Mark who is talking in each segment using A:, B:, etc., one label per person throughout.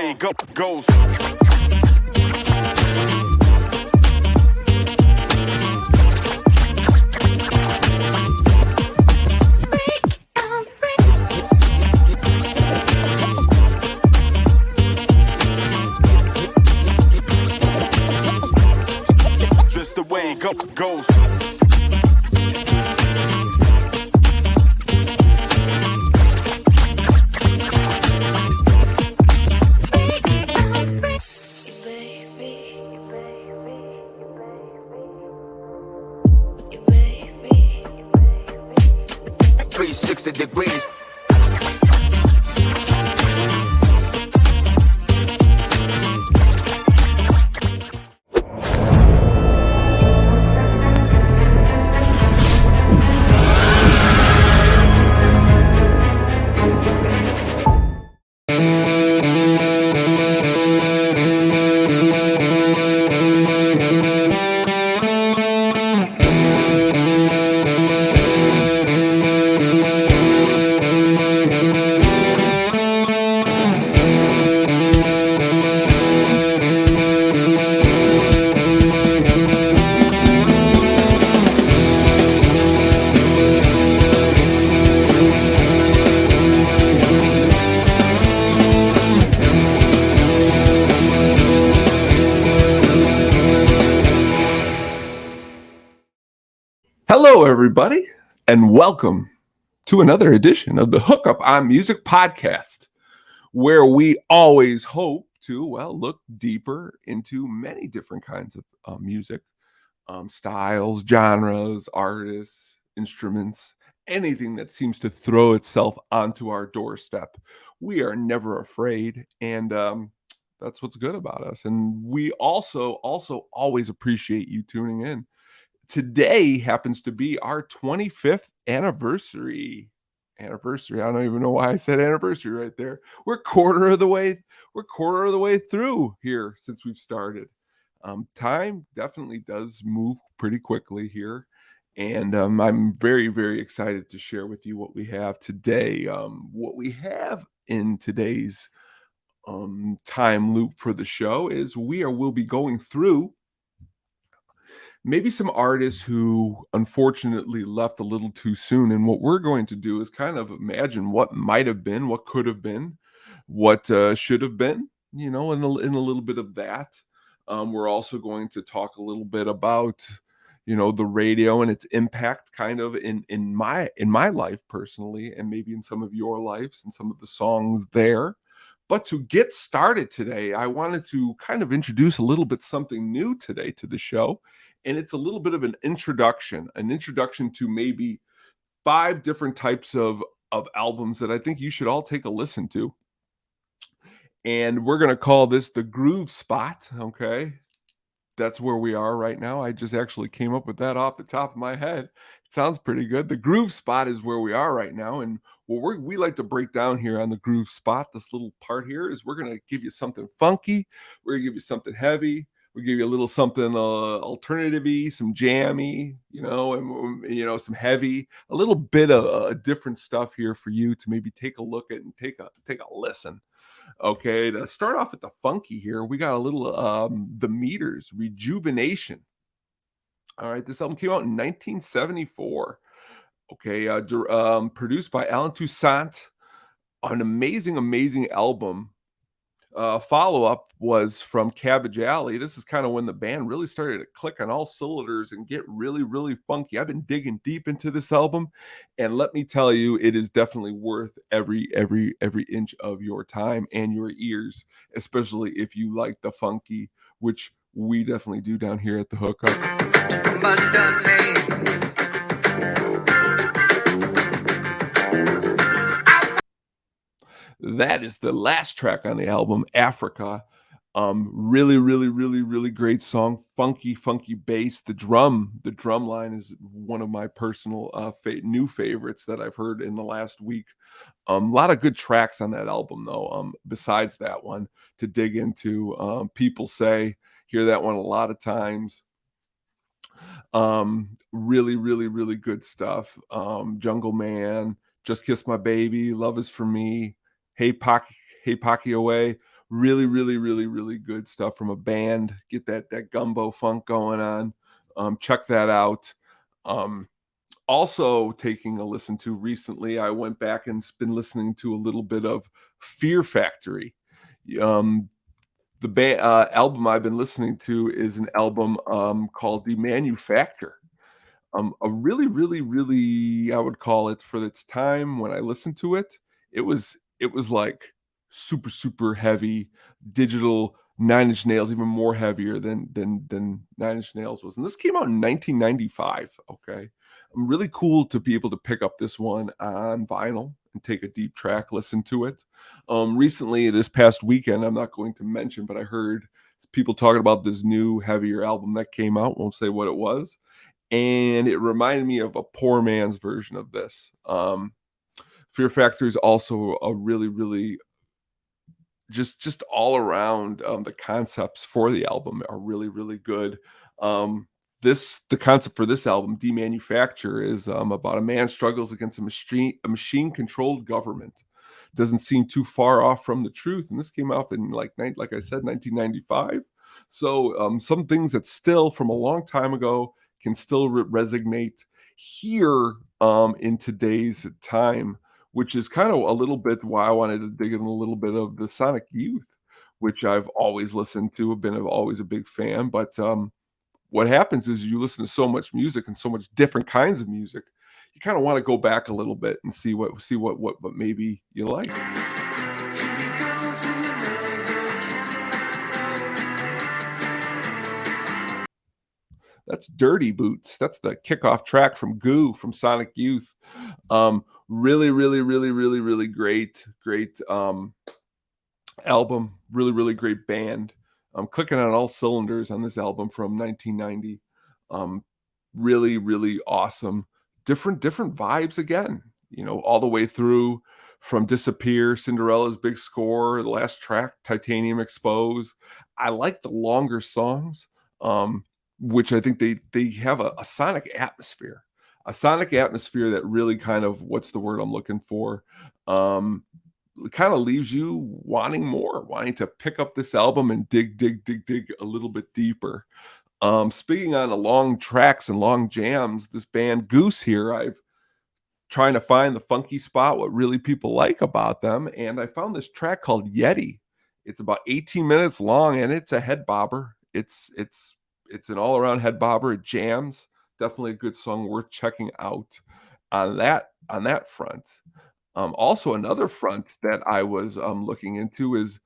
A: way it goes. Just the way it goes.
B: Degrees.
C: Hello, everybody, and welcome to another edition of the Hookup on Music podcast, where we always hope to, look deeper into many different kinds of music, styles, genres, artists, instruments, anything that seems to throw itself onto our doorstep. We are never afraid, and that's what's good about us. And we also always appreciate you tuning in. Today happens to be our 25th anniversary. I don't even know why I said anniversary right there. We're quarter of the way through here since we've started. Time definitely does move pretty quickly here. And I'm very, very excited to share with you what we have today. What we have in today's time loop for the show is we'll be going through maybe some artists who unfortunately left a little too soon. And what we're going to do is kind of imagine what might have been, what could have been, what should have been, in a little bit of that. We're also going to talk a little bit about, the radio and its impact kind of in my life personally, and maybe in some of your lives and some of the songs there. But to get started today, I wanted to kind of introduce a little bit something new today to the show. And it's a little bit of an introduction to maybe 5 different types of albums that I think you should all take a listen to. And we're going to call this the groove spot. Okay. That's where we are right now. I just actually came up with that off the top of my head. It sounds pretty good. The groove spot is where we are right now. And what we like to break down here on the groove spot, this little part here, is we're going to give you something funky. We're going to give you something heavy. We give you a little something alternative-y, some jammy, and some heavy, a little bit of different stuff here for you to maybe take a look at and take a listen. Okay, to start off with the funky here, we got a little The Meters, Rejuvenation. All right, this album came out in 1974. Okay, produced by Alan Toussaint. An amazing album. Follow-up was from Cabbage Alley. This is kind of when the band really started to click on all cylinders and get really, really funky. I've been digging deep into this album, and let me tell you, it is definitely worth every inch of your time and your ears, especially if you like the funky, which we definitely do down here at the Hookup. That is the last track on the album, Africa. Really great song. Funky bass. The drum line is one of my personal new favorites that I've heard in the last week. A lot of good tracks on that album, though. Besides that one to dig into, People Say, hear that one a lot of times. Really good stuff. Jungle Man, Just Kiss My Baby, Love Is For Me, Hey Pocky Away. Really, really, really, really good stuff from a band. Get that gumbo funk going on. Check that out. Um, Also taking a listen to recently, I went back and been listening to a little bit of Fear Factory. Um, the album I've been listening to is an album called The Manufacture. A really, really, really, I would call it for its time when I listened to it, it was like super, super heavy digital Nine Inch Nails, even more heavier than Nine Inch Nails was. And this came out in 1995. Okay. Really cool to be able to pick up this one on vinyl and take a deep track, listen to it. Recently, this past weekend, I'm not going to mention, but I heard people talking about this new heavier album that came out. Won't say what it was, and it reminded me of a poor man's version of this. Fear Factory is also a really, really just all around. The concepts for the album are really, really good. The concept for this album, Demanufacture, is about a man struggles against a machine controlled government. Doesn't seem too far off from the truth, and this came out in like I said, 1995. So some things that still from a long time ago can still resonate here in today's time, which is kind of a little bit why I wanted to dig in a little bit of the Sonic Youth, which I've always listened to, have been always a big fan. But what happens is you listen to so much music and so much different kinds of music, you kind of want to go back a little bit and see what maybe you like. That's Dirty Boots. That's the kickoff track from Goo from Sonic Youth. Really, really, really, really, really great album. Really, really great band. I'm clicking on all cylinders on this album from 1990. Um, Really, really awesome. Different vibes again. All the way through from Disappear, Cinderella's big score, the last track, Titanium Expose. I like the longer songs, which I think they have a sonic atmosphere. A sonic atmosphere that really kind of, what's the word I'm looking for? Um, kind of leaves you wanting more, wanting to pick up this album and dig a little bit deeper. Speaking on the long tracks and long jams, this band Goose here, I've trying to find the funky spot, what really people like about them, and I found this track called Yeti. It's about 18 minutes long, and it's a head bobber. It's an all-around head bobber. It jams. Definitely a good song worth checking out on that front. Also another front that I was looking into is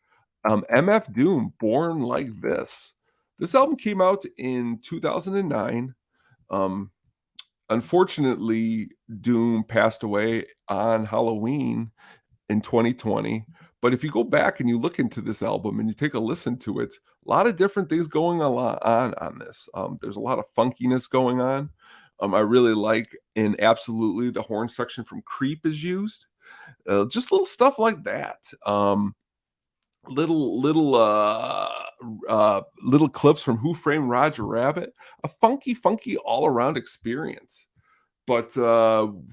C: MF Doom, Born Like This. This album came out in 2009. Um, Unfortunately, Doom passed away on Halloween in 2020. But if you go back and you look into this album and you take a listen to it, a lot of different things going on this. There's a lot of funkiness going on. I really like, and absolutely, the horn section from Creep is used. Just little stuff like that. Little clips from Who Framed Roger Rabbit. A funky all around experience. But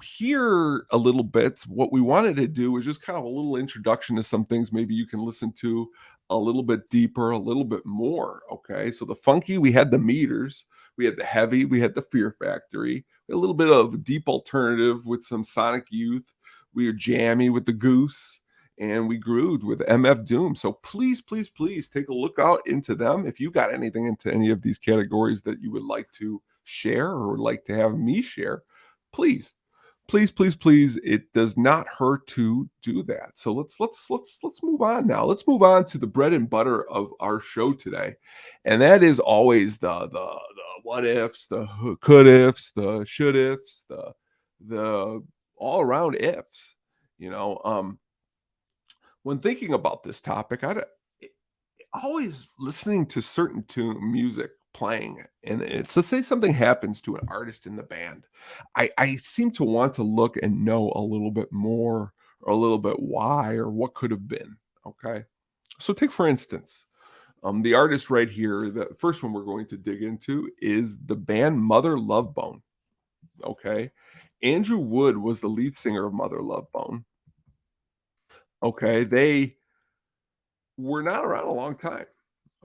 C: here a little bit, what we wanted to do was just kind of a little introduction to some things maybe you can listen to a little bit deeper, a little bit more. Okay, so the funky, we had the Meters, we had the heavy, we had the Fear Factory, a little bit of deep alternative with some Sonic Youth. We were jammy with the Goose, and we grooved with MF Doom. So please, please, please take a look out into them. If you got anything into any of these categories that you would like to share or would like to have me share, please, please, please, please, it does not hurt to do that. So let's move on now. Let's move on to the bread and butter of our show today, and that is always the what ifs, the could ifs, the should ifs, the all around ifs. You know, when thinking about this topic, always listening to certain tune music playing, and it's, let's say something happens to an artist in the band, I seem to want to look and know a little bit more, or a little bit why, or what could have been. Okay, so take for instance, the artist right here, the first one we're going to dig into is the band Mother Love Bone. Okay, Andrew Wood was the lead singer of Mother Love Bone. Okay, were not around a long time.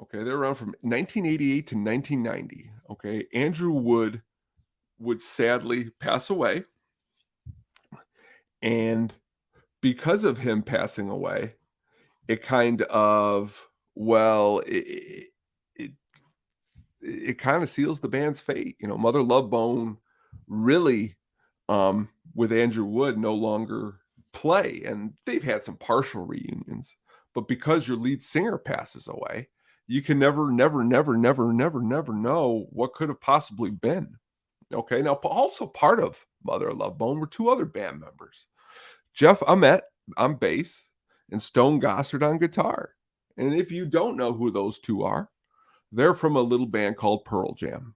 C: Okay, they're around from 1988 to 1990. Okay, Andrew would sadly pass away, and because of him passing away, it kind of well, it it kind of seals the band's fate. Mother Love Bone really, with Andrew Wood, no longer play, and they've had some partial reunions. But because your lead singer passes away, you can never, never, never, never, never, never know what could have possibly been. Okay, now also part of Mother Love Bone were two other band members, Jeff Ament on bass and Stone Gossard on guitar. And if you don't know who those two are, they're from a little band called Pearl Jam.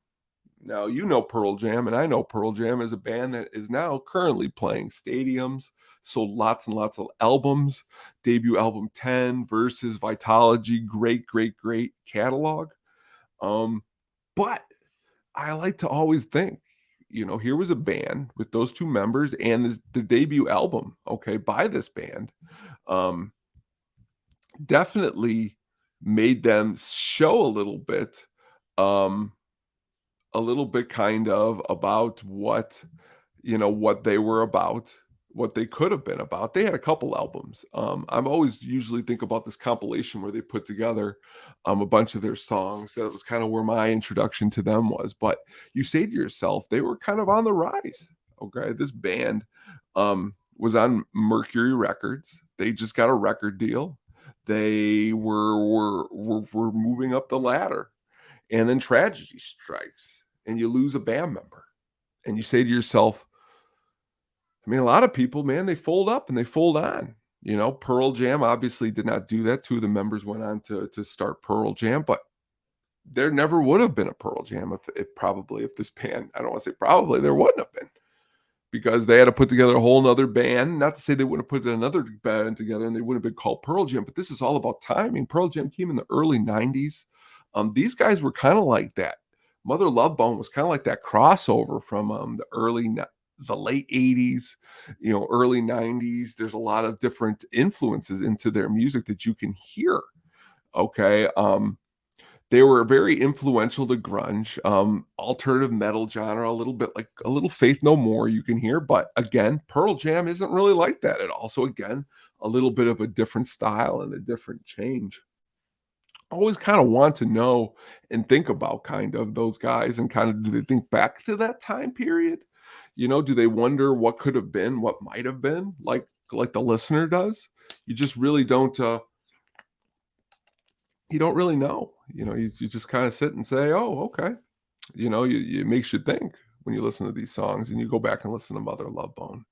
C: Now, you know Pearl Jam, and I know Pearl Jam is a band that is now currently playing stadiums, sold lots and lots of albums, debut album 10, Versus, Vitology, great, great, great catalog. But I like to always think, here was a band with those two members and the debut album, okay, by this band. Definitely made them show a little bit kind of about what they were about, what they could have been about. They had a couple albums. I've always usually think about this compilation where they put together a bunch of their songs. That was kind of where my introduction to them was. But you say to yourself, they were kind of on the rise. Okay, this band was on Mercury Records. They just got a record deal. They were moving up the ladder, and then tragedy strikes, and you lose a band member, and you say to yourself, I mean, a lot of people, man, they fold up and they fold on. Pearl Jam obviously did not do that. Two of the members went on to start Pearl Jam, but there never would have been a Pearl Jam if this band, I don't want to say probably, there wouldn't have been, because they had to put together a whole nother band. Not to say they wouldn't have put another band together and they wouldn't have been called Pearl Jam, but this is all about timing. Pearl Jam came in the early 90s. These guys were kind of like that. Mother Love Bone was kind of like that crossover from the late 80s, early 90s. There's a lot of different influences into their music that you can hear. Okay. They were very influential to grunge, alternative metal genre, a little bit like a little Faith No More you can hear. But again, Pearl Jam isn't really like that at all. So again, a little bit of a different style and a different change. I always kind of want to know and think about kind of those guys, and kind of, do they think back to that time period? Do they wonder what could have been, what might have been, like the listener does? You just really don't. You don't really know. You just kind of sit and say, "Oh, okay." It makes you think when you listen to these songs, and you go back and listen to Mother Love Bone.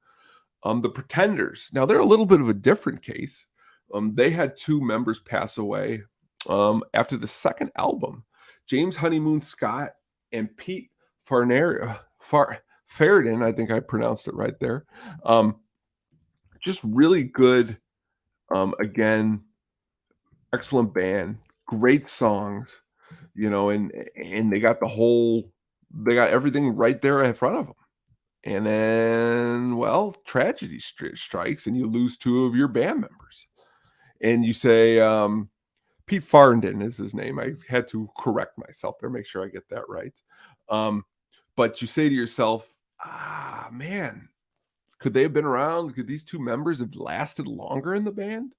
C: The Pretenders. Now they're a little bit of a different case. They had two members pass away after the second album. James Honeymoon Scott and Pete Farnarian, I think I pronounced it right there. Just really good. Again, excellent band, great songs, and they got everything right there in front of them. And then, well, tragedy strikes, and you lose two of your band members. And you say, Pete Farndon is his name. I had to correct myself there, make sure I get that right. But you say to yourself, man, could they have been around? Could these two members have lasted longer in the band?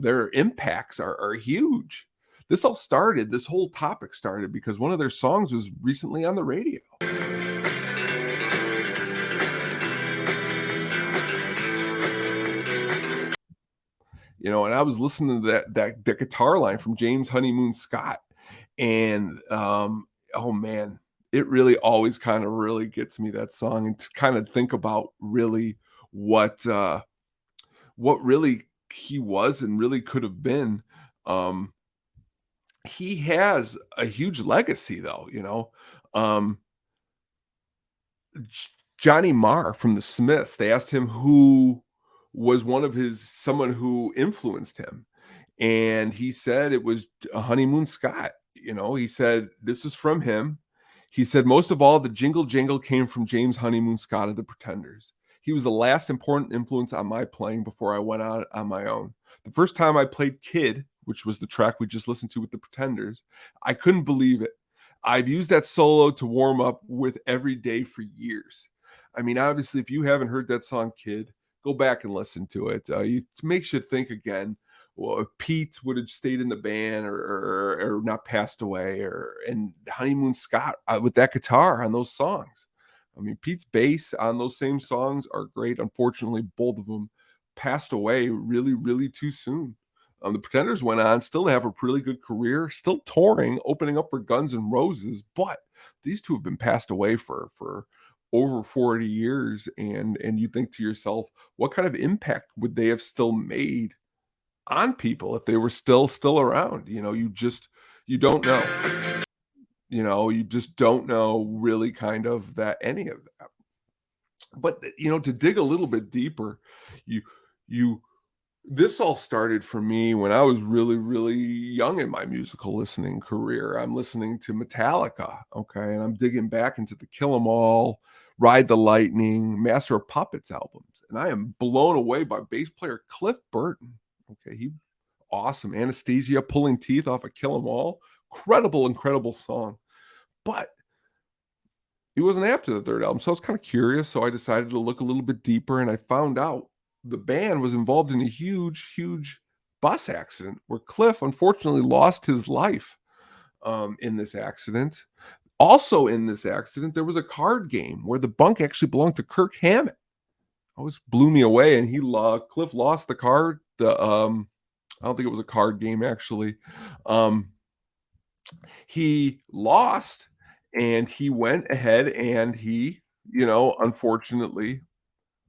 C: Their impacts are huge. This whole topic started because one of their songs was recently on the radio. And I was listening to that guitar line from James Honeymoon Scott, and oh man, it really always kind of really gets me, that song, and to kind of think about really what really he was and really could have been. He has a huge legacy though, Johnny Marr from the Smiths, they asked him who was someone who influenced him. And he said it was Honeymoon Scott. He said, this is from him. He said, most of all, the jingle jangle came from James Honeymoon Scott of the Pretenders. He was the last important influence on my playing before I went out on my own. The first time I played Kid which was the track we just listened to with the Pretenders. I couldn't believe it. I've used that solo to warm up with every day for years. I mean, obviously, if you haven't heard that song, kid, go back and listen to it. It makes you think again. Well, if Pete would have stayed in the band or not passed away, and Honeymoon Scott with that guitar on those songs. I mean, Pete's bass on those same songs are great. Unfortunately, both of them passed away really, really too soon. The Pretenders went on still to have a really good career, still touring, opening up for Guns N' Roses, but these two have been passed away for over 40 years, and you think to yourself, what kind of impact would they have still made on people if they were still around? You don't know. You just don't know really kind of that any of that. But to dig a little bit deeper, you you this all started for me when I was really, really young in my musical listening career. I'm listening to Metallica, okay, and I'm digging back into the Kill 'Em All, Ride the Lightning, Master of Puppets albums, and I am blown away by bass player Cliff Burton. Okay, he awesome. Anesthesia, Pulling Teeth off of Kill 'Em All. Incredible song. But he wasn't after the third album, so I was kind of curious, so I decided to look a little bit deeper, and I found out the band was involved in a huge bus accident where Cliff unfortunately lost his life in this accident. Also in this accident, there was a card game where the bunk actually belonged to Kirk Hammett. Always blew me away, and Cliff lost the card. I don't think it was a card game actually. He lost, and he went ahead and he, unfortunately,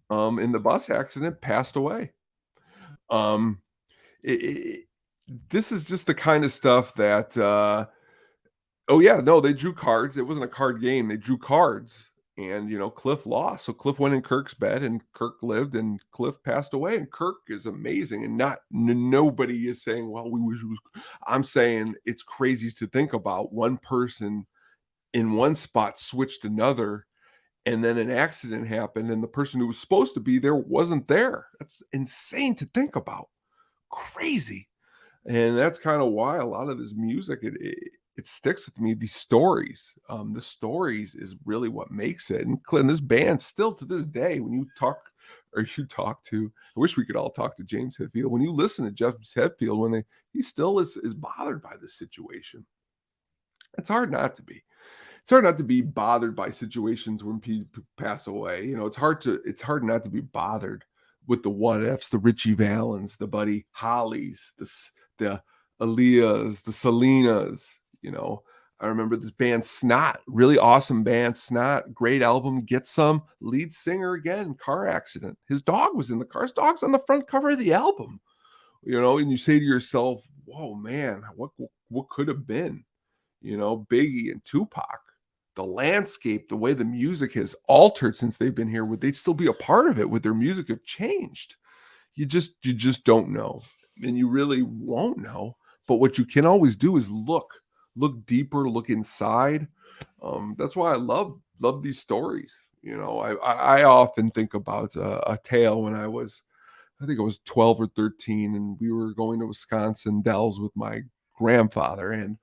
C: in the bus accident, passed away. Um, it this is just the kind of stuff that, oh, yeah, no, they drew cards. It wasn't a card game. They drew cards, and, Cliff lost. So Cliff went in Kirk's bed, and Kirk lived, and Cliff passed away, and Kirk is amazing, and nobody is saying, "Well, we wish it was." I'm saying it's crazy to think about one person in one spot switched another, and then an accident happened, and the person who was supposed to be there wasn't there. That's insane to think about. Crazy. And that's kind of why a lot of this music it sticks with me. These stories, the stories is really what makes it. And this band still to this day, when you talk to, I wish we could all talk to James Hetfield. When you listen to James Hetfield, he still is bothered by this situation. It's hard not to be. It's hard not to be bothered by situations when people pass away. It's hard not to be bothered with the what ifs, the Richie Valens, the Buddy Hollies, the Aaliyahs, the Selenas. I remember this band Snot, really awesome band. Snot, great album. Get Some, lead singer again, car accident. His dog was in the car. His dog's on the front cover of the album. And you say to yourself, "Whoa, man, what could have been?" Biggie and Tupac. The landscape, the way the music has altered since they've been here, would they still be a part of it? Would their music have changed? You just don't know, and you really won't know. But what you can always do is look deeper, look inside. That's why I love these stories. I often think about a tale when I think I was 12 or 13, and we were going to Wisconsin Dells with my grandfather, and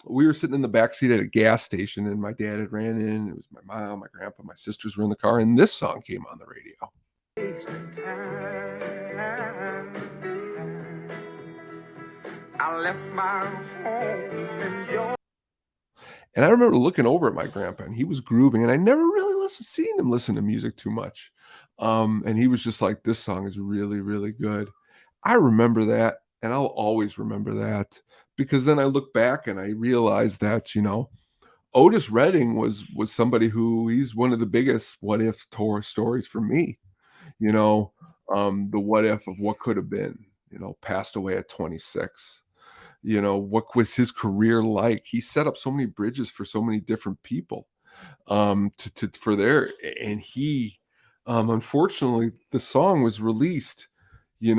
C: we were sitting in the back seat at a gas station, and my dad had ran in. It was my mom, my grandpa, my sisters were in the car, and this song came on the radio. I left my home and I remember looking over at my grandpa, and he was grooving, and I never really seen him listen to music too much. And he was just like, "This song is really, really good." I remember that, and I'll always remember that, because then I look back and I realize that, Otis Redding was somebody who he's one of the biggest what if tour stories for me. The what if of what could have been, passed away at 26. What was his career like? He set up so many bridges for so many different people, for there, and unfortunately, the song was released. He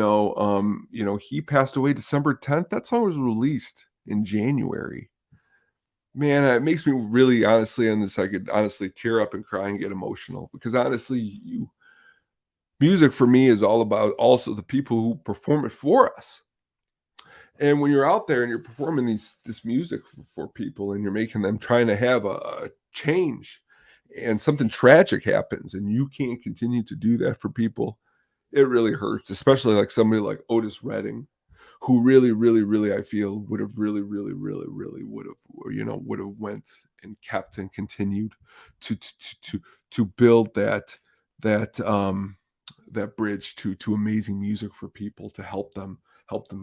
C: passed away December 10th. That song was released in January. Man, it makes me really, honestly, on this, I could honestly tear up and cry and get emotional, because honestly, music for me is all about also the people who perform it for us. And when you're out there and you're performing this music for people and you're making them trying to have a change and something tragic happens and you can't continue to do that for people, it really hurts, especially like somebody like Otis Redding, who really, really, really, I feel would have really, really, really, really would have went and kept and continued to build that bridge to amazing music for people, to help them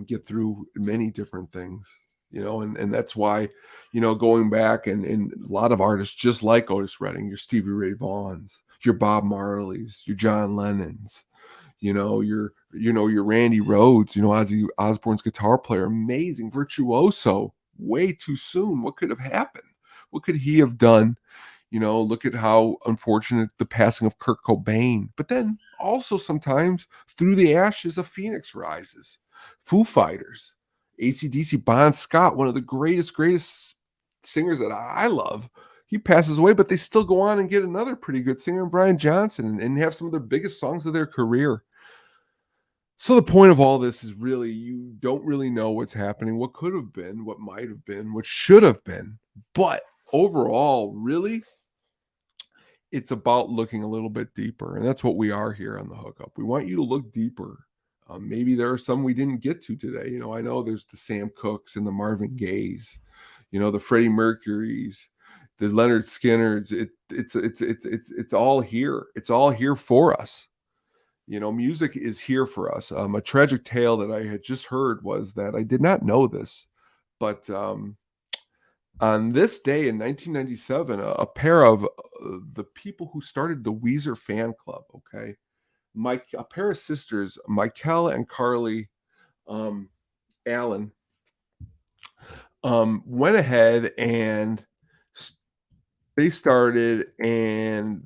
C: get through many different things, and that's why, going back and a lot of artists just like Otis Redding, your Stevie Ray Vaughns, your Bob Marleys, your John Lennons, your Randy Rhoads, Ozzy Osbourne's guitar player, amazing virtuoso, way too soon. What could have happened? What could he have done? Look at how unfortunate the passing of Kurt Cobain. But then also sometimes through the ashes a phoenix rises. Foo Fighters, AC/DC, Bon Scott, one of the greatest singers that I love. He passes away, but they still go on and get another pretty good singer, Brian Johnson, and have some of their biggest songs of their career. So the point of all this is really, you don't really know what's happening, what could have been, what might have been, what should have been. But overall, really, it's about looking a little bit deeper. And that's what we are here on the Hookup. We want you to look deeper. Maybe there are some we didn't get to today. I know there's the Sam Cookes and the Marvin Gayes, the Freddie Mercurys, the Leonard Skinners. It's all here. It's all here for us. Music is here for us. A tragic tale that I had just heard was that, I did not know this, but on this day in 1997, a pair of the people who started the Weezer fan club, okay, a pair of sisters, Michael and Carly Allen, went ahead and they started their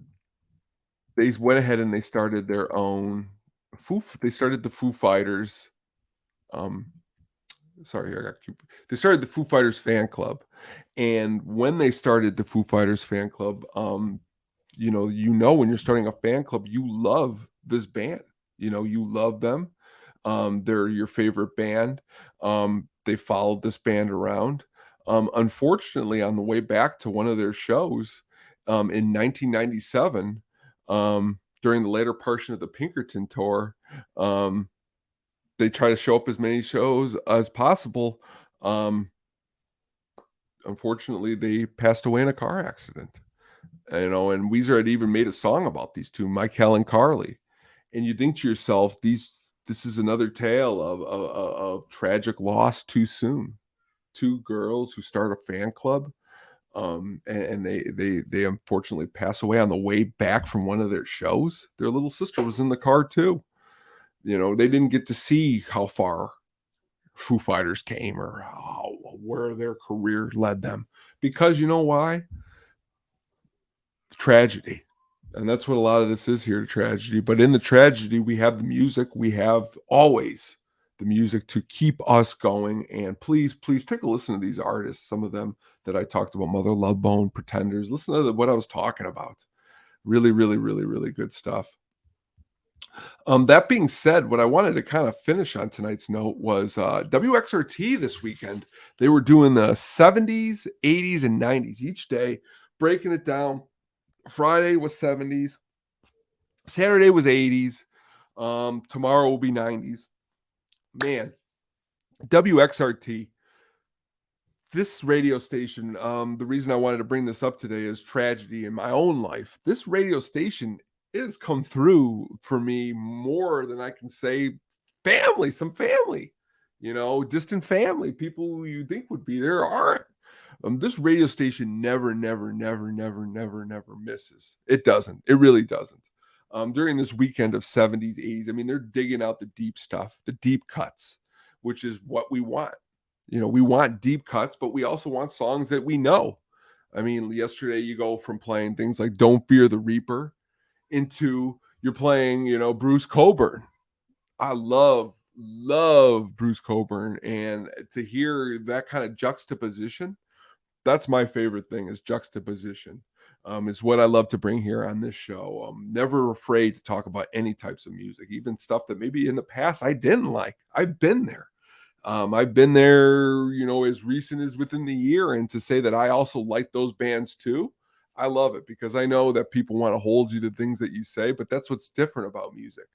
C: own they started the Foo Fighters. They started the Foo Fighters fan club. And when they started the Foo Fighters fan club, when you're starting a fan club, you love this band. You love them. They're your favorite band. They followed this band around. Unfortunately, on the way back to one of their shows in 1997, during the later portion of the Pinkerton tour, they try to show up as many shows as possible. Unfortunately, they passed away in a car accident. And Weezer had even made a song about these two, Michael and Carly. And you think to yourself, this is another tale of tragic loss too soon. Two girls who start a fan club, and they unfortunately pass away on the way back from one of their shows. Their little sister was in the car too. They didn't get to see how far Foo Fighters came or where their career led them, because you know why? Tragedy. And that's what a lot of this is here, tragedy. But in the tragedy, we have the music. We have always the music to keep us going. And please take a listen to these artists, some of them that I talked about, Mother Love Bone, Pretenders. Listen to what I was talking about. Really, really, really, really good stuff. That being said, what I wanted to kind of finish on tonight's note was WXRT this weekend. They were doing the 70s, 80s, and 90s each day, breaking it down. Friday was 70s. Saturday was 80s. Tomorrow will be 90s. Man, WXRT, this radio station, the reason I wanted to bring this up today is tragedy in my own life. This radio station has come through for me more than I can say family, some family, distant family, people who you think would be there aren't. This radio station never misses. It doesn't. It really doesn't. During this weekend of 70s, 80s, I mean, they're digging out the deep stuff, the deep cuts, which is what we want. We want deep cuts, but we also want songs that we know. I mean, yesterday you go from playing things like Don't Fear the Reaper into you're playing, Bruce Cockburn. I love Bruce Cockburn, and to hear that kind of juxtaposition, that's my favorite thing, is juxtaposition. Is what I love to bring here on this show. I'm never afraid to talk about any types of music, even stuff that maybe in the past I didn't like. I've been there. I've been there, as recent as within the year, and to say that I also like those bands too, I love it because I know that people want to hold you to things that you say, but that's what's different about music.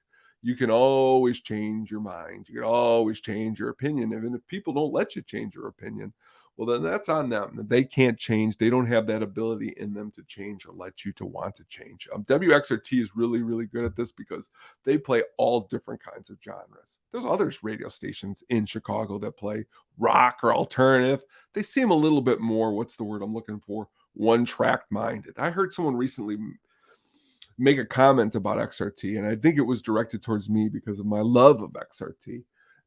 C: You can always change your mind. You can always change your opinion. And if people don't let you change your opinion, well, then that's on them. They can't change. They don't have that ability in them to change or let you to want to change. WXRT is really, really good at this because they play all different kinds of genres. There's other radio stations in Chicago that play rock or alternative. They seem a little bit more, what's the word I'm looking for? One track minded. I heard someone recently make a comment about XRT, and I think it was directed towards me because of my love of XRT.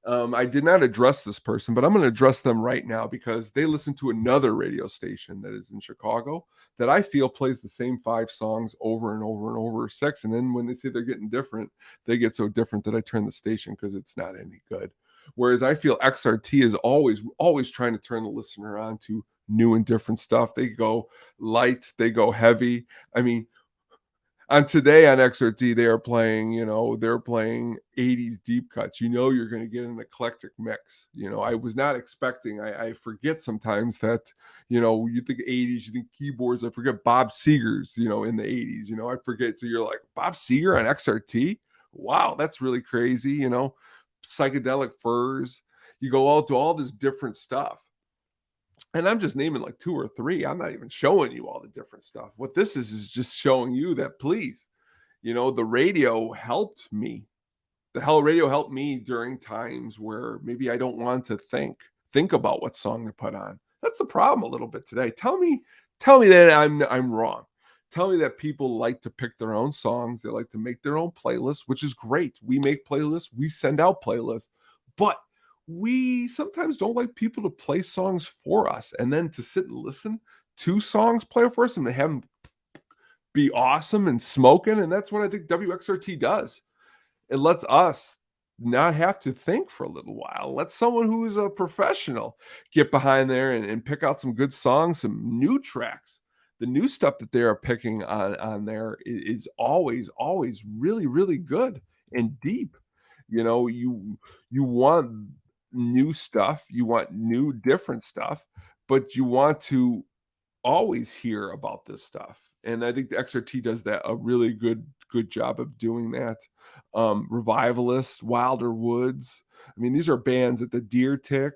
C: I did not address this person, but I'm going to address them right now because they listen to another radio station that is in Chicago that I feel plays the same 5 songs over and over and over, 6. And then when they say they're getting different, they get so different that I turn the station because it's not any good. Whereas I feel XRT is always trying to turn the listener on to new and different stuff. They go light, they go heavy. I mean, on today on XRT, they're playing 80s deep cuts. You're going to get an eclectic mix. I was not expecting, I forget sometimes that, you think 80s, you think keyboards. I forget Bob Seger's, in the 80s, I forget. So you're like, Bob Seger on XRT? Wow, that's really crazy, psychedelic furs. You go all to all this different stuff. And I'm just naming like 2 or 3. I'm not even showing you all the different stuff. What this is just showing you that, please, the radio helped me. Radio helped me during times where maybe I don't want to think about what song to put on. That's the problem a little bit today. Tell me that I'm wrong. Tell me that people like to pick their own songs. They like to make their own playlists, which is great. We make playlists. We send out playlists. But we sometimes don't like people to play songs for us and then to sit and listen to songs play for us and to have them be awesome and smoking. And that's what I think WXRT does. It lets us not have to think for a little while. Let someone who is a professional get behind there and pick out some good songs, some new tracks. The new stuff that they are picking on there is always really, really good and deep. You want new stuff, you want new different stuff, but you want to always hear about this stuff. And I think the XRT does that a really good job of doing that. Revivalists, Wilder Woods. I mean, these are bands that the Deer Tick,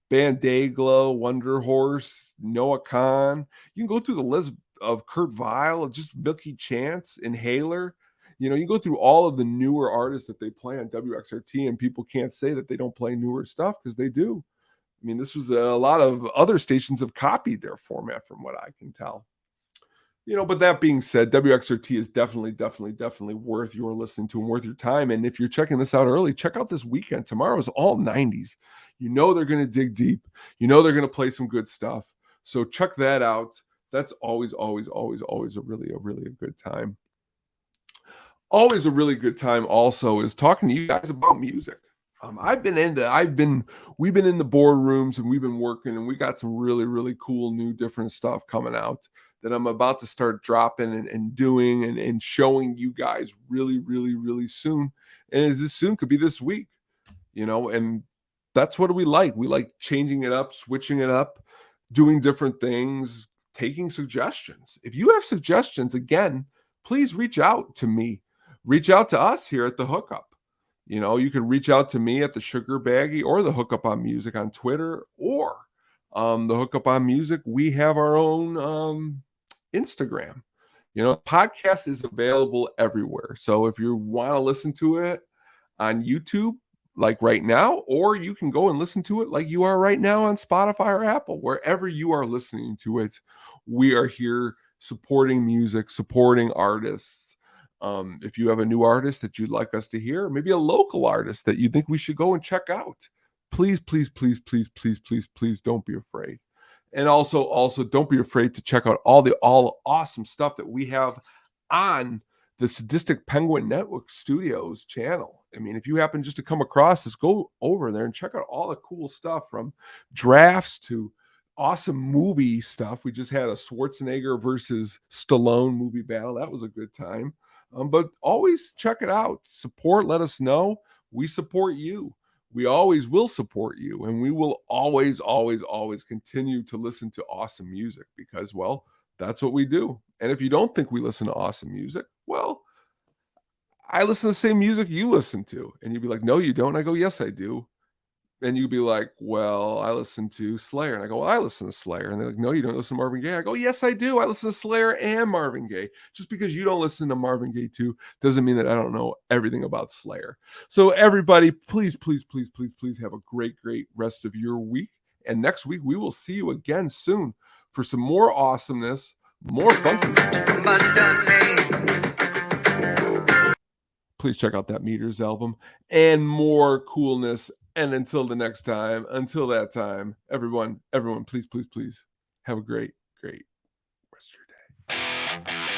C: Band Dayglow, Wonder Horse, Noah Kahn. You can go through the list of Kurt Vile, just Milky Chance, Inhaler. You go through all of the newer artists that they play on WXRT, and people can't say that they don't play newer stuff because they do. I mean, this was a lot of other stations have copied their format from what I can tell. But that being said, WXRT is definitely worth your listening to and worth your time. And if you're checking this out early, check out this weekend. Tomorrow is all 90s. They're going to dig deep. They're going to play some good stuff. So check that out. That's always a really good time. Always a really good time also is talking to you guys about music. We've been in the boardrooms and we've been working, and we got some really cool new different stuff coming out that I'm about to start dropping and doing and showing you guys really soon. And as soon could be this week, and that's what we like. We like changing it up, switching it up, doing different things, taking suggestions. If you have suggestions, again, please reach out to me. Reach out to us here at the Hookup. You can reach out to me at the Sugar Baggie or the Hookup on Music on Twitter or the Hookup on Music. We have our own Instagram. Podcast is available everywhere. So if you want to listen to it on YouTube, like right now, or you can go and listen to it like you are right now on Spotify or Apple, wherever you are listening to it. We are here supporting music, supporting artists. If you have a new artist that you'd like us to hear, maybe a local artist that you think we should go and check out, please don't be afraid. And also don't be afraid to check out all the awesome stuff that we have on the Sadistic Penguin Network Studios channel. I mean, if you happen just to come across this, go over there and check out all the cool stuff, from drafts to awesome movie stuff. We just had a Schwarzenegger versus Stallone movie battle. That was a good time. But always check it out. Support, let us know. We support you. We always will support you, and we will always, always, always continue to listen to awesome music because, well, that's what we do. And if you don't think we listen to awesome music, well, I listen to the same music you listen to. And you'd be like, no, you don't. And I go, yes, I do. And you'd be like, well, I listen to Slayer. And I go, well, I listen to Slayer. And they're like, no, you don't listen to Marvin Gaye. I go, yes, I do. I listen to Slayer and Marvin Gaye. Just because you don't listen to Marvin Gaye too doesn't mean that I don't know everything about Slayer. So everybody, please, please, please, please, please have a great, great rest of your week. And next week, we will see you again soon for some more awesomeness, more fun. Please check out that Meters album and more coolness. And until the next time, until that time, everyone, please, please, please have a great, great rest of your day.